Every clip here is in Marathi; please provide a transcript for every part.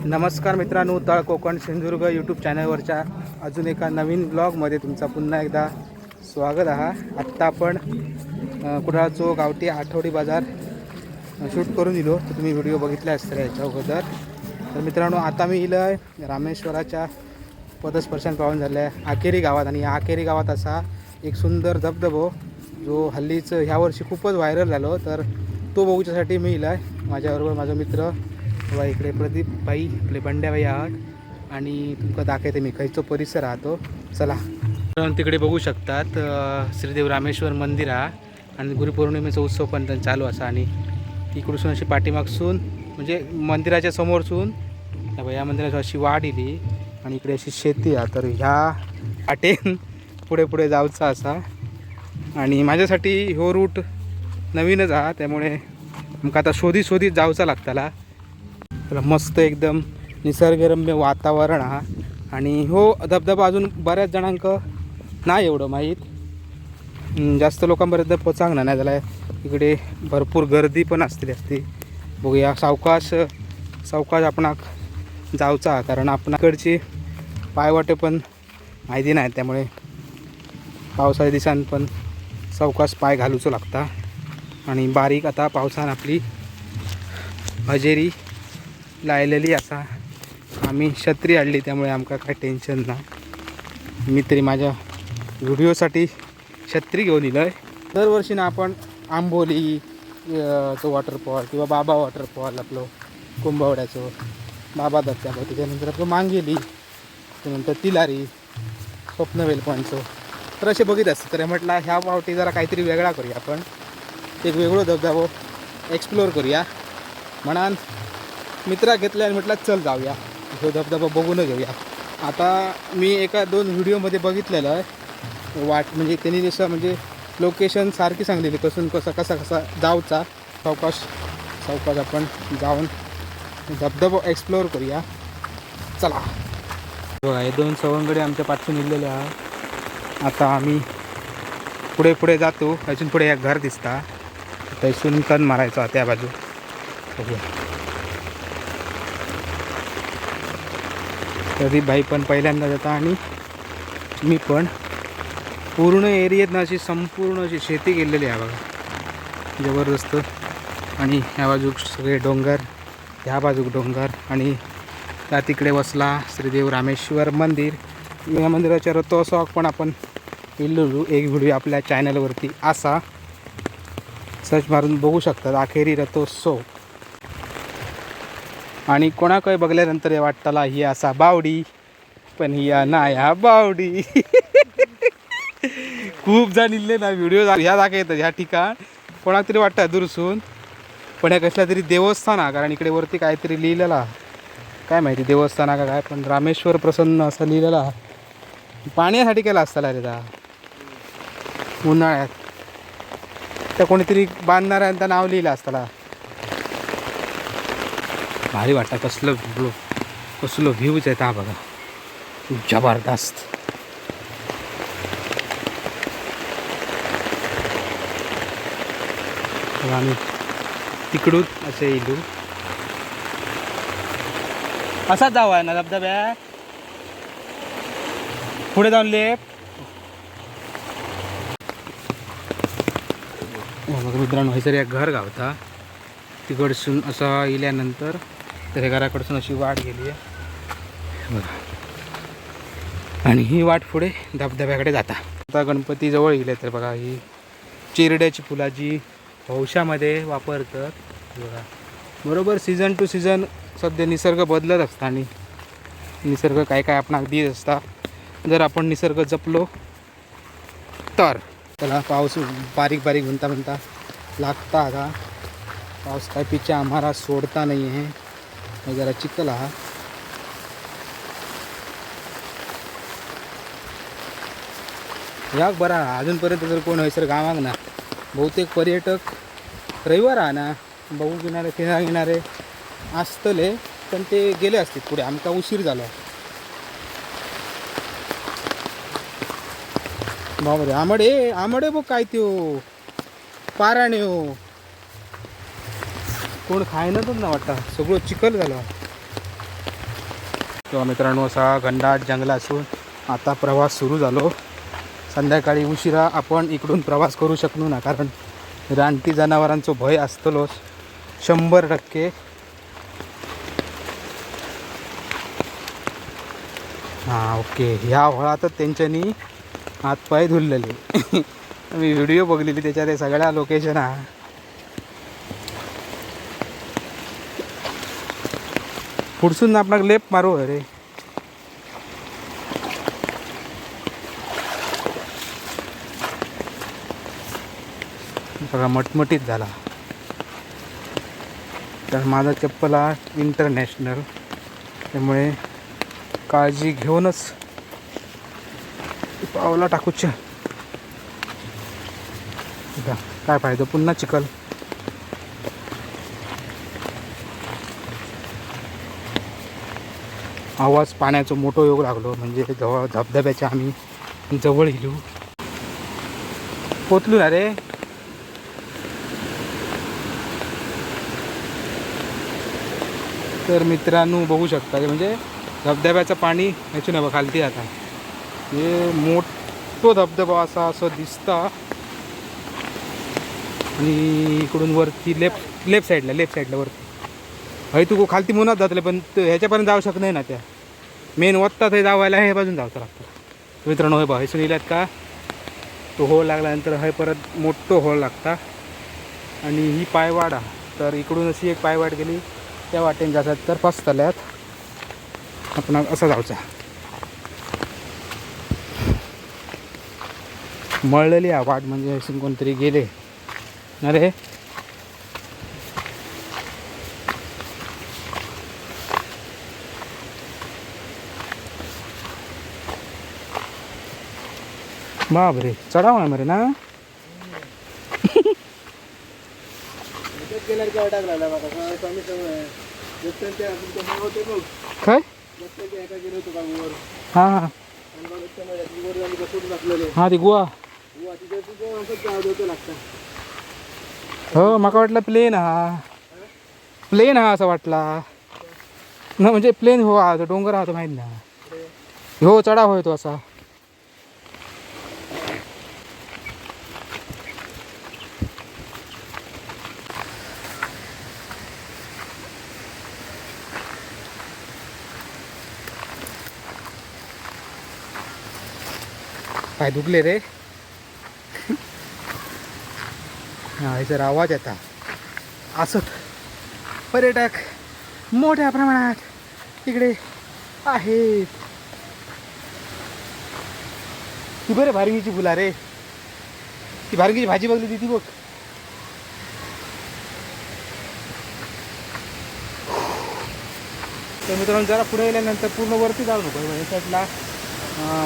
नमस्कार मित्रांनो, तळ कोकण सिंधुदुर्ग यूट्यूब चॅनलवरच्या अजून एका नवीन ब्लॉगमध्ये तुमचा पुन्हा एकदा स्वागत आहे. आत्ता आपण कुडाळचो गावठी आठवडी बाजार शूट करून दिलो, तर तुम्ही व्हिडिओ बघितला असता याच्या अगोदर. तर मित्रांनो, आता मी इलं आहे रामेश्वराच्या पदस्पर्शन पाहून झालं आहे आकेरी गावात. आणि या आकेरी गावात असा एक सुंदर धबधबो जो हल्लीच ह्या वर्षी खूपच व्हायरल झालो, तर तो बघूच्यासाठी मी इलं आहे. माझ्याबरोबर माझा मित्र व इकडे प्रदीप भाई आपले बंड्याबाई आहात आणि तुमका दाखवते मी खयचो परिसर राहतो. चला, तिकडे बघू शकतात श्रीदेव रामेश्वर मंदिर आहे आणि गुरुपौर्णिमेचा उत्सव पण चालू असा. आणि इकडून अशी पाठीमागसून म्हणजे मंदिराच्या समोरसून या मंदिराची अशी वाट इली आणि इकडे अशी शेती आहे. तर ह्या वाटेन पुढे पुढे जाऊचा असा. आणि माझ्यासाठी ह्यो रूट नवीनच आहे, त्यामुळे मग आता शोधीत जाऊचा लागताला. मस्त एकदम निसर्गरम्य वातावरण हा. आणि हो धबधबा अजून बऱ्याच जणांक नाही एवढं माहीत, जास्त लोकांपर्यंत पोचांग नाही झाला. इकडे भरपूर गर्दी पण असते. बघूया, सावकाश आपणाक जाऊचा, कारण आपणाकडची पायवाटे पण माहिती नाही, त्यामुळे पावसाच्या दिवसांत पण सावकाश पाय घालूचो लागता. आणि बारीक आता पावसान आपली हजेरी लायलेली असा. आम्ही छत्री आणली, त्यामुळे आमका काय टेन्शन नाही. मी तरी माझ्या व्हिडिओसाठी छत्री घेऊन येलो आहे. दरवर्षी ना आपण आंबोली तो वॉटरफॉल किंवा बाबा वॉटरफॉल आपलं कुंभवड्याचं बाबा धबधबा, त्याच्यानंतर आपलं मांगेली, त्यानंतर तिलारी, स्वप्नवेल पॉईंटचं तर असे बघित असतं. तर म्हटलं ह्या पावटी जरा काहीतरी वेगळा करूया, आपण एक वेगळं धबधबा एक्सप्लोअर करूया म्हणान मित्रा घेतल्या आणि म्हटलं चल जाऊया तो धबधबा बघून घेऊया. आता मी एका दोन व्हिडिओमध्ये बघितलेलं आहे वाट, म्हणजे त्यांनी जसं म्हणजे लोकेशन सारखी सांगलेली कसा जाऊचा. सावकाश आपण जाऊन धबधबा एक्सप्लोअर करूया. चला बघा, हे दोन सवंगडे आमच्या पाठून इलेले आहे. आता आम्ही पुढे जातो. अजून पुढे एक घर दिसता, त्यातून टर्न मारायचा त्या बाजू. बघूया, प्रदीप भाई पण पहिल्यांदा जाता आणि मी पण. पूर्ण एरियात अशी संपूर्ण अशी शेती केलेली आहे बघा, जबरदस्त. आणि ह्या बाजूक सगळे डोंगर, ह्या बाजूक डोंगर, आणि त्या तिकडे वसला श्रीदेव रामेश्वर मंदिर. या मंदिराच्या रथोत्सवाक पण आपण इल्लू एक व्हिडिओ आपल्या चॅनलवरती असा, सर्च मारून बघू शकतात आखेरी रथोत्सव. आणि कोणाकडे बघल्यानंतर वाटताला ही असा बावडी, पण ही नाही हा बावडी. खूप जण इल्ले ना व्हिडिओ ह्या दाखवतात ह्या ठिकाण कोणाक तरी वाटतं दुरसून, पण ह्या कसल्या तरी देवस्थान आहे. कारण इकडे वरती काहीतरी लिहिलेला, काय माहिती देवस्थान का काय, पण रामेश्वर प्रसन्न असं लिहिलेला. पाण्यासाठी केला असताला रे दा उन्हाळ्यात, त्या कोणीतरी बांधणाऱ्यांचं नाव लिहिलं असताला. भारी वाटतं. कसलं व्ह्यूज आहे हा बघा, जबरदस्त. आम्ही तिकडून असे येऊ, असाच जाऊ आहे ना धबधब्या. पुढे जाऊन लेफ्ट. बघा मित्रांनो, हे सर एक घर गावता. तिकडसून असं इल्यानंतर तर हे घराकडसून अशी वाट गेली आहे बघा, आणि ही वाट पुढे धबधब्याकडे जाता. आता गणपती जवळ गेले तर बघा, ही चिरड्याची फुलाची हौशामध्ये वापरतात बघा. बरोबर सीझन टू सीझन सध्या निसर्ग बदलत असता आणि निसर्ग काय आपणाक देत असता जर आपण निसर्ग जपलो तर. त्याला पाऊस बारीक म्हणता लागता. आता पाऊस काय पिछा आम्हाला सोडता नाही आहे. जरा चिखल हा. याक बरा अजूनपर्यंत जर कोण हैसर गावाक ना, बहुतेक पर्यटक रविवार आहे ना बघू घेणारे असतले, पण ते गेले असतील पुढे. आमका उशीर झाला बाबरे. आमडे बघ काय त्यो पाराणे हो, कोण खायनाच ना वाटतं, सगळं चिखल झालं. तेव्हा मित्रांनो असा घनदाट जंगल असून आता प्रवास सुरू झालो. संध्याकाळी उशिरा आपण इकडून प्रवास करू शकलो ना, कारण रानटी जनावरांचो भय असतलोच 100%. हां ओके, ह्या वळातच त्यांच्यानी हातपाय धुललेले. मी व्हिडिओ बघलेली त्याच्यात हे सगळ्या लोकेशन हा. पुढसून आपणाक लेप मारू अरे. सगळा मटमटीत झाला. तर माझा चप्पल हा इंटरनॅशनल, त्यामुळे काळजी घेऊनच पावला टाकूच्या. काय फायदा, पुन्हा चिखल. आवाज पाण्याचा मोठो योग लागलो, म्हणजे जवळ धबधब्याच्या आम्ही जवळ येऊ पोचलो ना रे. तर मित्रांनो बघू शकता, म्हणजे धबधब्याचं पाणी ह्याची नव्हे खालती आता हे मोठो धबधबा असा असं दिसता. आणि इकडून वरती लेफ्ट साईडला वरती हय तू खालती मुनात जातले, पण ह्याच्यापर्यंत जाऊ शकत नाही ना. त्या मेन वत्तात हे जावायला हे बाजून जावचं लागतं. मित्रांनो हे बघ, हैसून इल्यात का तो होळ लागल्यानंतर हय परत मोठो होळ लागता. आणि ही पायवाडा, तर इकडून अशी एक पायवाट गेली, त्या वाटेने जातात तर पसतल्यात आपण असं जाऊचा. मळलेली हा वाट, म्हणजे हैसून कोणतरी गेले अरे. बापरे, चढाव आहे मरे ना. काय हां हां हां ती गुहा. हो माका वाटलं प्लेन हा असं वाटला ना, म्हणजे प्लेन हो हा तो डोंगर हा तो माहीत ना. हो चढाव होय तो असा. पाय दुखले रे. हा याचा आवाज येता. असत पर्यटक मोठ्या प्रमाणात इकडे आहेत. ती बरे भारंगीची फुला रे, ती भारंगीची भाजी बघली ती बघ. तर मित्रांनो जरा पुढे गेल्यानंतर पूर्ण वरती जाऊ नको. या साईडला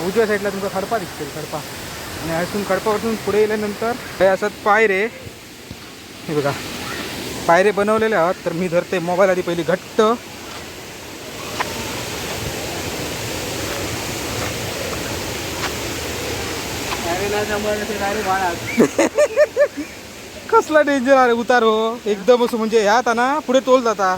उजव्या साईडला तुमचा खडपा दिसतील, खडपा. आणि अजून खडपावरून पुढे गेल्यानंतर हे असत पायरे. हे बघा पायरे बनवलेले आहात. तर मी धरते मोबाईल आधी पहिली घट्ट. कसला डेंजर आहे उतार हो एकदम असं, म्हणजे ह्यात ना पुढे टोल जाता.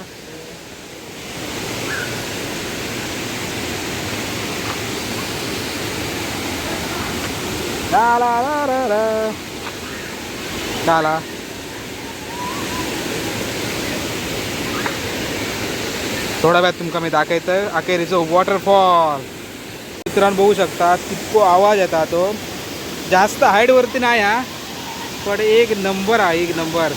डाला थोड्या वेळात तुमका मी दाखवतं अखेरीचं वॉटरफॉल. मित्रांनो बघू शकता कितको आवाज येता. तो जास्त हाईटवरती नाही हा, पण एक नंबर आहे, एक नंबर.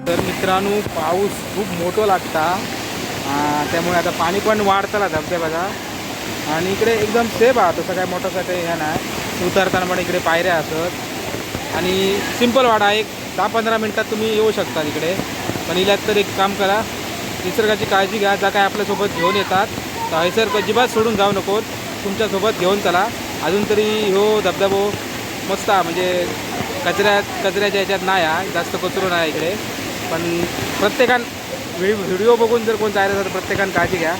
तर मित्रांनो पाऊस खूप मोठा लागता, त्यामुळे आता पाणी पण वाढतला धबधब्याचा. आणि इकडे एकदम सेफ आहात, तसं काय मोटरसायकल ह्या नाही. उतरताना पण इकडे पायऱ्या असत आणि सिंपल वाडा, एक 10-15 मिनटात तुम्ही येऊ शकता इकडे. पण इल्यात तर एक काम करा, निसर्गाची काळजी घ्या. ज्या काय आपल्यासोबत घेऊन येतात तर हैसर अजिबात सोडून जाऊ नकोत, तुमच्यासोबत घेऊन चला. अजून तरी हो धबधबो मस्त म्हणजे कचऱ्याच्या ह्याच्यात नाही आहे, जास्त कचरो नाही इकडे. पण प्रत्येकान व्हिडिओ बघून जर कोण जायला तर प्रत्येकानं काळजी घ्या,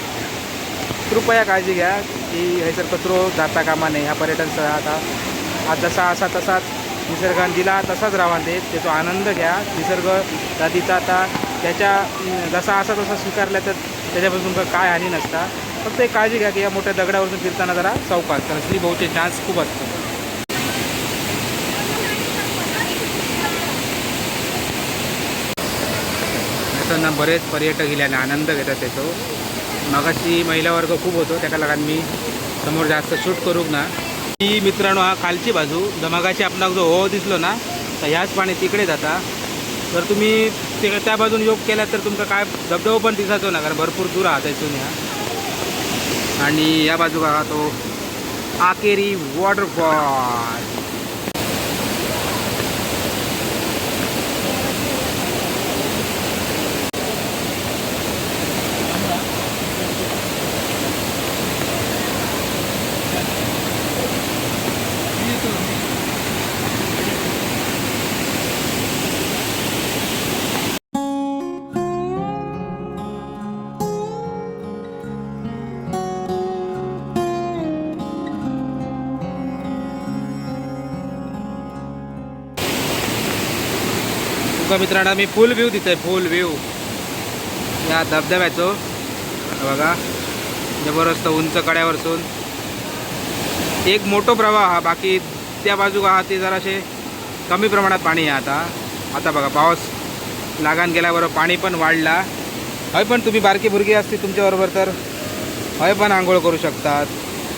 कृपया काळजी घ्या की हैसर कचरो जाता कामा नाही. ह्या पर्यटन स्थळात आज जसा असा तसाच निसर्गाने दिला तसाच राहा देत, त्याचा आनंद घ्या. निसर्ग जातीचा आता त्याच्या जसा असा तसा स्वीकारला तर त्याच्यापासून तुमचं काय हानी नसता. फक्त एक काळजी घ्या की या मोठ्या दगडावरून फिरताना जरा सावकाश, कारण स्लीप होऊचे चान्स खूप असतात. असताना बरेच पर्यटक गेल्याने आनंद घेतात त्याचो. मगाशी महिला वर्ग खूप होतो, त्या कारण मी समोर जास्त शूट करूक ना. ही मित्रांनो हा खालची बाजू, मगाशी आपणाक जो हो दिसलो ना तर ह्याच पाणी तिकडे जाता. जर तुम्ही त्या बाजून योग केला तर तुमका काय धबधबा पण दिसायचो ना, कारण भरपूर दूर आहात इथून ह्या. आणि या बाजू बघा तो आकेरी वॉटरफॉल. मित्रांनो मी फुल व्ह्यू दिसतोय, फुल व्ह्यू या धबधब्याचो बघा. जबरदस्त उंच कड्यावरसून एक मोठो प्रवाह हा, बाकी त्या बाजू हा ते जराशे कमी प्रमाणात पाणी आहे. आता बघा पाऊस लागान गेल्याबरोबर पाणी पण वाढला. हय पण तुम्ही बारकी भुरगी असते तुमच्याबरोबर तर हय पण आंघोळ करू शकतात,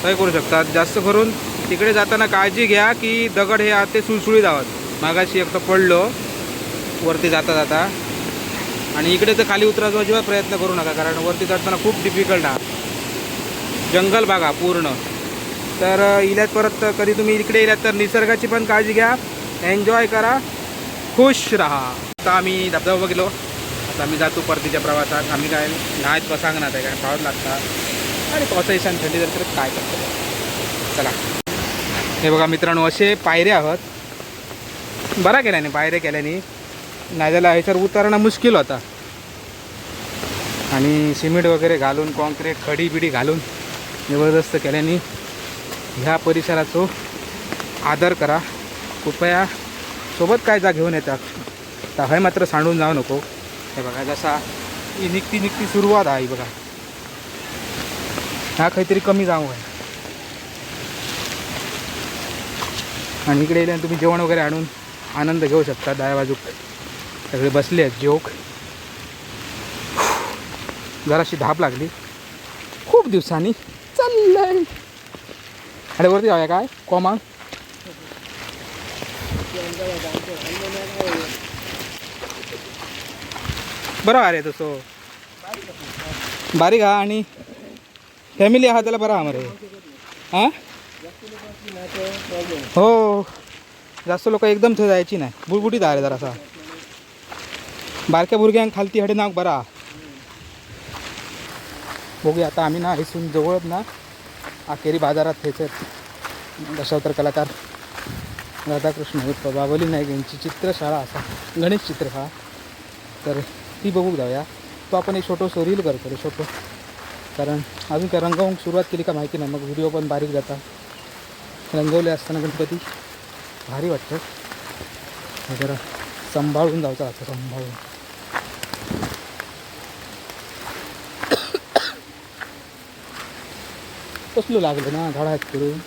हय करू शकतात. जास्त करून तिकडे जाताना काळजी घ्या की दगड हे ते सुळसुळीत आहोत. मागाशी एक तर पडलो वरती जाता जाता. आणि इकडे तर खाली उतरायचा अजिबात प्रयत्न करू नका, कारण वरती चढताना खूप डिफिकल्ट आहे, जंगल भाग आहे पूर्ण. तर इल्यात परत कधी तुम्ही इकडे इल्यात तर निसर्गाची पण काळजी घ्या, एन्जॉय करा, खुश राहा. आता आम्ही धबधबा बघलो, आता आम्ही जातो परतीच्या प्रवासात. आम्ही काय नाहीत पसांगणार आहे, काय पाऊस लागतात आणि पावसाची सण थंडी तर काय करतो. चला हे बघा मित्रांनो, असे पायऱ्या आहोत. बरा केल्याने पायऱ्या केल्याने, नाही त्याला ह्याच्यावर उतरणं मुश्किल होता. आणि सिमेंट वगैरे घालून कॉन्क्रीट खडी बिडी घालून जबरदस्त केल्याने ह्या परिसराचा आदर करा कृपया. सोबत काय जा घेऊन येतात तर हय मात्र सांडून जाऊ नको. हे बघा जसा ही निघती सुरुवात आहे बघा, ह्या काहीतरी कमी जाऊ आहे. आणि इकडे येल्याने तुम्ही जेवण वगैरे आणून आनंद घेऊ शकता. डाव्या बाजूक सगळे बसले आहेत जोक. जराशी धाप लागली खूप दिवसांनी, चाललंय अरे वरती जाऊया काय कोमा. बरं अरे तसं बारीक हा आणि फॅमिली आहात त्याला बरं आमरे. हां हो, जास्त लोक एकदम थंय जायची नाही, बुडबुडीत आहे जरासा. बारक्या भुरग्यांक खालती हडे नाव बरा. बघूया आता आम्ही ना इथून जवळच ना आकेरी बाजारात थेचत दशावतार कलाकार राधाकृष्ण उर्फ बाबली नाईक यांची चित्रशाळा असा गणेश चित्र हा, तर ती बघूक जाऊया. तो आपण एक छोटंसं रील करतो रे छोटं, कारण अजून काय रंगवून सुरुवात केली का माहिती नाही, मग व्हिडिओ पण बारीक जाता. रंगवले असताना गणपती भारी वाटतं, जरा सांभाळून जायचं आता, सांभाळून. कसलो लागलं ना झाडा आहेत करून.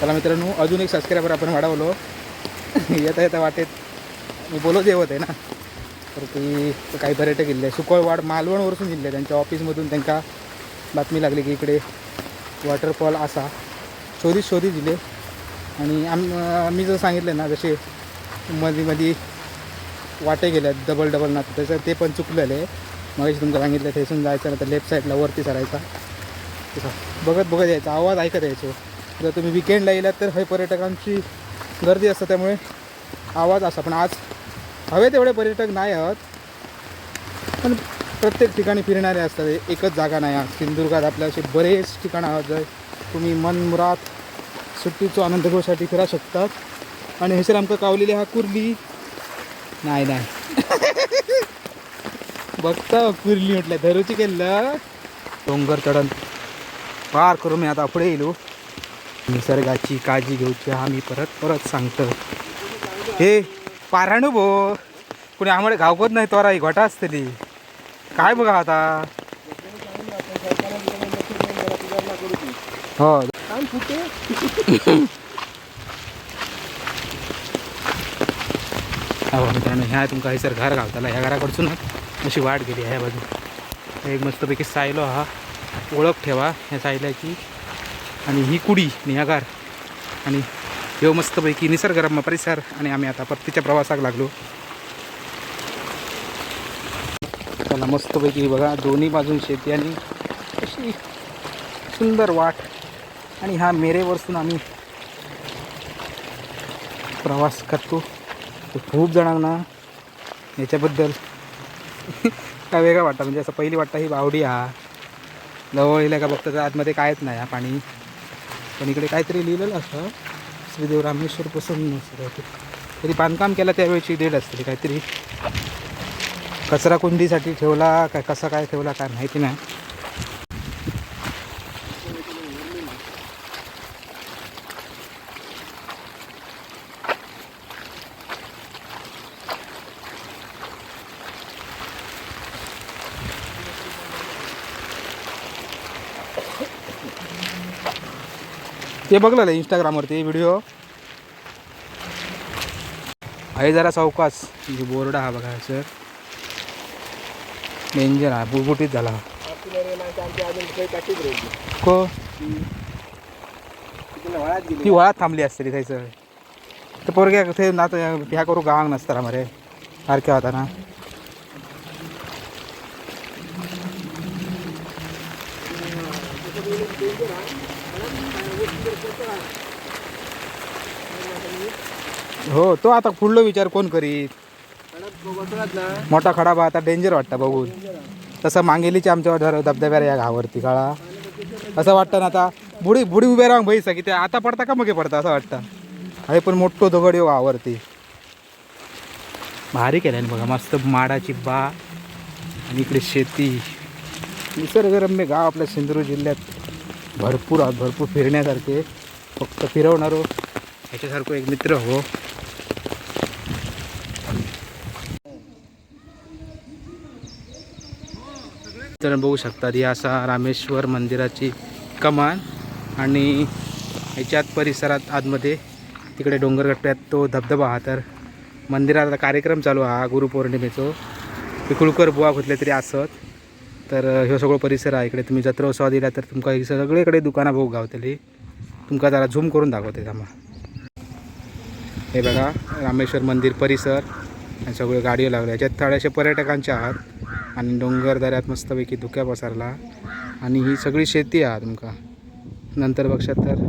चला मित्रांनो, अजून एक सबस्क्रायबर आपण वाढवलो. येता वाटेत मी बोलत येवत आहे ना, तर ती काही पर्यटक इल्ले सुकळवाड मालवणवरसून जिल्हे त्यांच्या ऑफिसमधून त्यांना बातमी लागली की इकडे वॉटरफॉल असा. शोधित दिले. आणि आम्ही जर सांगितलं ना, जसे मध्ये वाटे गेल्यात डबल ना, त्याचं ते पण चुकलेलं आहे. मग तुमचं सांगितलं थेसून जायचं ना तर लेफ्ट साईडला वरती सरायचा बघत बघत यायचा आवाज ऐकत यायचो. जर तुम्ही विकेंडला येलात तर हे पर्यटकांची गर्दी असते त्यामुळे आवाज असा. पण आज हवे तेवढे पर्यटक नाही आहोत, पण प्रत्येक ठिकाणी फिरणारे असतात. एकच जागा नाही आज सिंधुदुर्गात आपल्या असे बरेच ठिकाणं आहोत जर तुम्ही मनमुराद सुट्टीचो आनंद घेऊसाठी फिरा शकतात. आणि हेसर आमकां कावलेली हा कुर्ली नाही बघता कुर्ली म्हटलं धरूची केलं. डोंगर चढण पार करून मी आता पुढे येलो. निसर्गाची काळजी घेऊची हा मी परत सांगतो. हे पाराणू भो कुणी आम्हाला गावकत नाही तोरा ही घोटा असतली काय बघा आता. हो मित्रांनो ह्या तुमका हैसर घर गावताला ह्या घराकडसून अशी वाट गेली ह्या बाजू. एक मस्तपैकी सायलो हा ओळख ठेवा ह्या सायल्याची. आणि ही कुडी ह्या घर आणि ह्यो मस्तपैकी निसर्गरम्य परिसर. आणि आम्ही आता परतीच्या प्रवासाक लागलो. त्याला मस्तपैकी बघा दोन्ही बाजून शेती आणि अशी सुंदर वाट. आणि ह्या मेरेवरसून आम्ही प्रवास करतो. खूप जणांना याच्याबद्दल काय वेगळा वाटतं. म्हणजे असं पहिली वाटतं ही बावडी हा जवळ येईल का बघतं तर आतमध्ये कायच नाही हा पाणी. पण इकडे काहीतरी लिहिलेलं असतं श्रीदेव रामेश्वर प्रसन्न तरी बांधकाम केलं त्यावेळेची डेट असते काहीतरी. कचरा कुंडीसाठी ठेवला काय कसा काय ठेवला काय माहिती नाही. ते बघलं इंस्टाग्रामवरती व्हिडिओ आहे. जरा चौकास म्हणजे बोर्ड हा बघा सर डेंजर हा बुटबुटीत झाला को ती वळात थांबली असते खायचं तर पोरग्या ते ना ह्या करू गावांग नसताना मरे सारख्या होता ना. हो तो आता पुढलं विचार कोण करीत. मोठा खडाबा आता डेंजर वाटतं बघून. तसं मांगेलीच्या आमच्या धबधब्यावर या गावावरती काळा असं वाटतं ना. आता बुडी बुडी उभे राहून बघितलं की ते आता पडता का मग पडता असं वाटतं. आहे पण मोठं दगड येऊ गावावरती भारी केल्याने बघा. मस्त माडाची बा आणि इकडे शेती निसर्गरम्य गाव आपल्या सिंधुदुर्ग जिल्ह्यात भरपूर आहेत. भरपूर फिरण्यासारखे. फक्त फिरवणारो ह्याच्यासारखं एक मित्र हो. तर बघू शकतात ही असा रामेश्वर मंदिराची कमान. आणि ह्याच्यात परिसरात आतमध्ये तिकडे डोंगरगट्ट्यात तो धबधबा हा. तर मंदिरात आता कार्यक्रम चालू हा गुरुपौर्णिमेचो. पिकुळकर बुवा कुठले तरी असत. तर ह्यो सगळं परिसर आहे. इकडे तुम्ही जत्रोत्सव दिला तर तुमका सगळीकडे दुकानं बघू गावतली. तुमका जरा झूम करून दाखवते थांबा. हे बघा रामेश्वर मंदिर परिसर आणि सगळे गाडी लागले. याच्यात थोड्याशा पर्यटकांचे आहात. आणि डोंगर दऱ्यात मस्तपैकी धुक्या पसरला. आणि ही सगळी शेती आहे तुमका. नंतर बघशात तर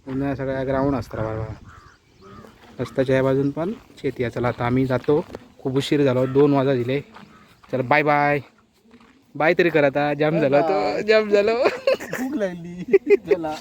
उन्हाळ्या सगळ्या ग्राउंड असतात बाबा. रस्त्याच्या ह्या बाजून पण शेती आहे. चला आता आम्ही जातो. खूप उशीर झालो 2 वाजा दिले. चला बाय बाय बाय तरी करा आता. जाम झालं तो जाम झालं भूक लागली. चला